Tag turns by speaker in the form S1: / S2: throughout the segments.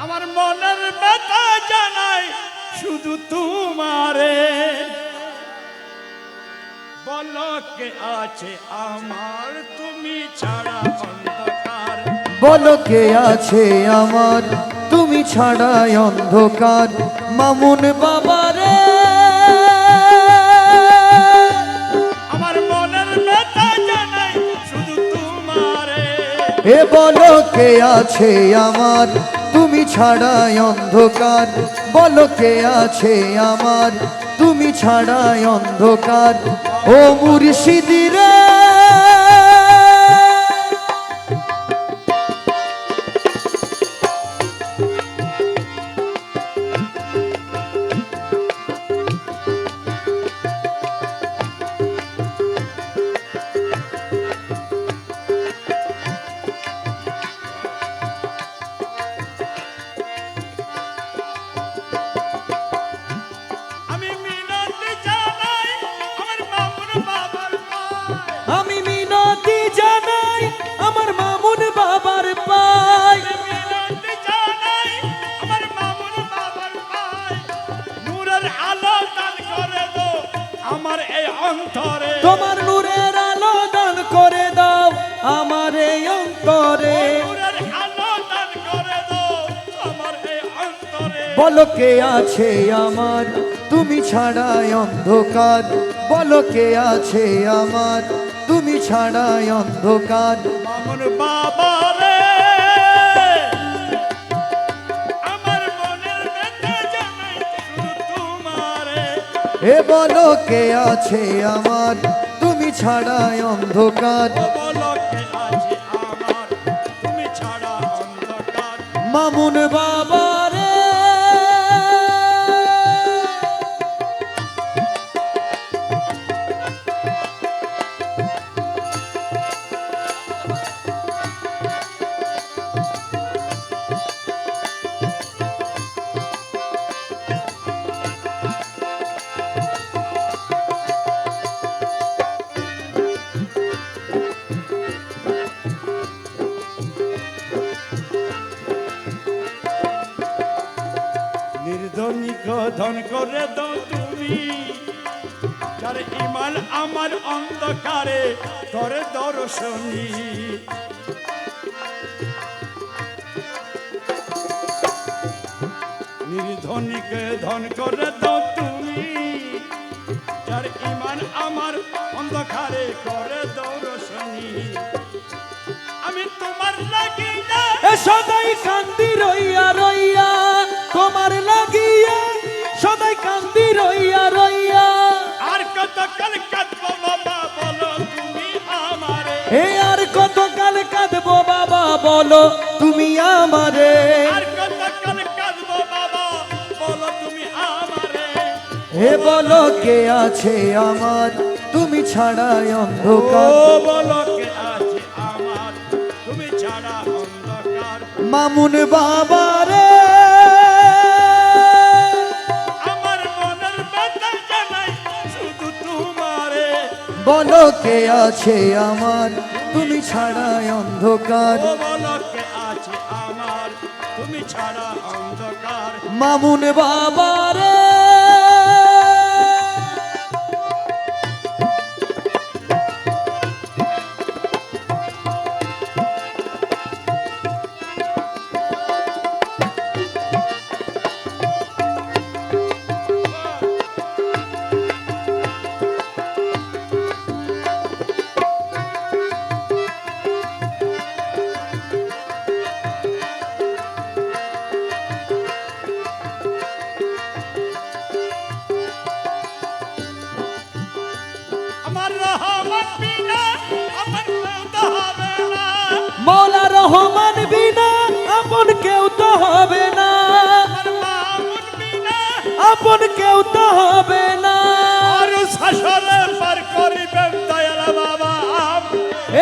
S1: আমার মনের ব্যথা জানাই শুধু তোমারে। বলো কে আছে আমার তুমি ছাড়া অন্ধকার।
S2: বলো কে আছে আমার তুমি ছাড়া অন্ধকার। মামুন বাবারে
S1: আমার মনের ব্যথা জানাই শুধু তোমারে।
S2: এ বলো কে আছে আমার তুমি ছাড়া অন্ধকার। বলো কে আছে আমার তুমি ছাড়া অন্ধকার। ও মুর্শিদি রে
S1: আমি মিনতি জানাই আমার মামুন বাবার পায়।
S2: আমি মিনতি জানাই আমার মামুন বাবার পায়।
S1: নূরের আলো দান করে দাও আমার এই অন্তরে।
S2: তোমার নূরের আলো দান করে দাও আমার এই অন্তরে।
S1: নূরের আলো দান করে দাও আমার এই অন্তরে।
S2: বলো কে আছে আমার তুমি ছাড়া অন্ধকার। বলো কে আছে আমার তুমি ছাড়া অন্ধকার।
S1: মামুন বাবা রে আমার মনের ব্যথা জানাই শুধু তোমারে।
S2: এ বলো কে আছে আমার তুমি ছাড়া অন্ধকার।
S1: বলো কে আছে আমার তুমি ছাড়া অন্ধকার।
S2: মামুন বাবা রে
S1: নির্ধনিক ধন করে দাও তুমি যার ইমান আমার অন্ধকারে করে দর্শনী। নির্ধনিক ধন করে দাও তুমি যার ইমান আমার অন্ধকারে করে দর্শনী। আমি তোমার লাগিয়া
S2: সদাই কান্দি রইয়া রইয়া তোমার লাগিয়া সদাই কান্দি রইয়া রইয়া।
S1: আর কত কাল কাঁদবো বাবা বলো তুমি আমারে।
S2: এ আর কত কাল কাঁদবো বাবা বলো তুমি আমারে।
S1: আর কত কাল কাঁদবো বাবা বলো তুমি আমারে।
S2: এ বলো কে আছে আমার তুমি ছাড়া
S1: ও
S2: অন্ধকার।
S1: বলো কে আছে আমার তুমি ছাড়া অন্ধকার।
S2: মামুন বাবা রে
S1: আমার মনের ব্যথা জানাই শুধু তোমারে।
S2: বলো কে আছে আমার তুমি ছাড়া অন্ধকার।
S1: ও বলো কে আছে আমার তুমি ছাড়া অন্ধকার।
S2: মামুন বাবা রে
S1: আমার রহমান বিনা আমার কেউ তো হবে না।
S2: মৌলা রহমান বিনা আপন কেউ তো হবে না।
S1: আমার মামুন বিনা
S2: আপন কেউ তো হবে না।
S1: আর শাসনে পার করিবেন দয়াল বাবা।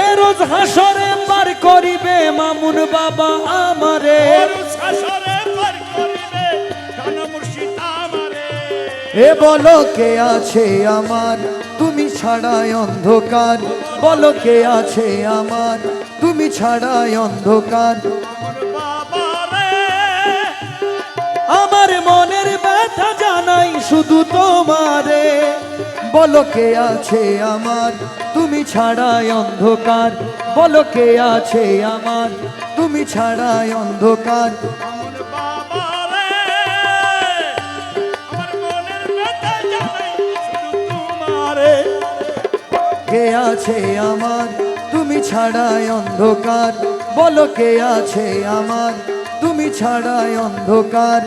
S2: এ রোজ হাসরে পার করিবে মামুন বাবা আমারে।
S1: আর শাসনে পার করিবে কান মুর্শিদ আমারে।
S2: এ বলো কে আছে আমার তুমি ছাড়া অন্ধকার। বলো কে আছে আমার তুমি ছাড়া অন্ধকার।
S1: আমার বাবা রে
S2: শুধু তোমারে, বলো কে আছে আমার তুমি ছাড়াই অন্ধকার, বলো কে আছে আমার তুমি ছাড়াই অন্ধকার।
S1: আমার বাবা রে, আমার মনের ব্যথা জানাই শুধু তোমারে।
S2: কে আছে আমার তুমি ছাড়াই অন্ধকার, বলো কে আছে আমার তুমি ছাড়াই অন্ধকার।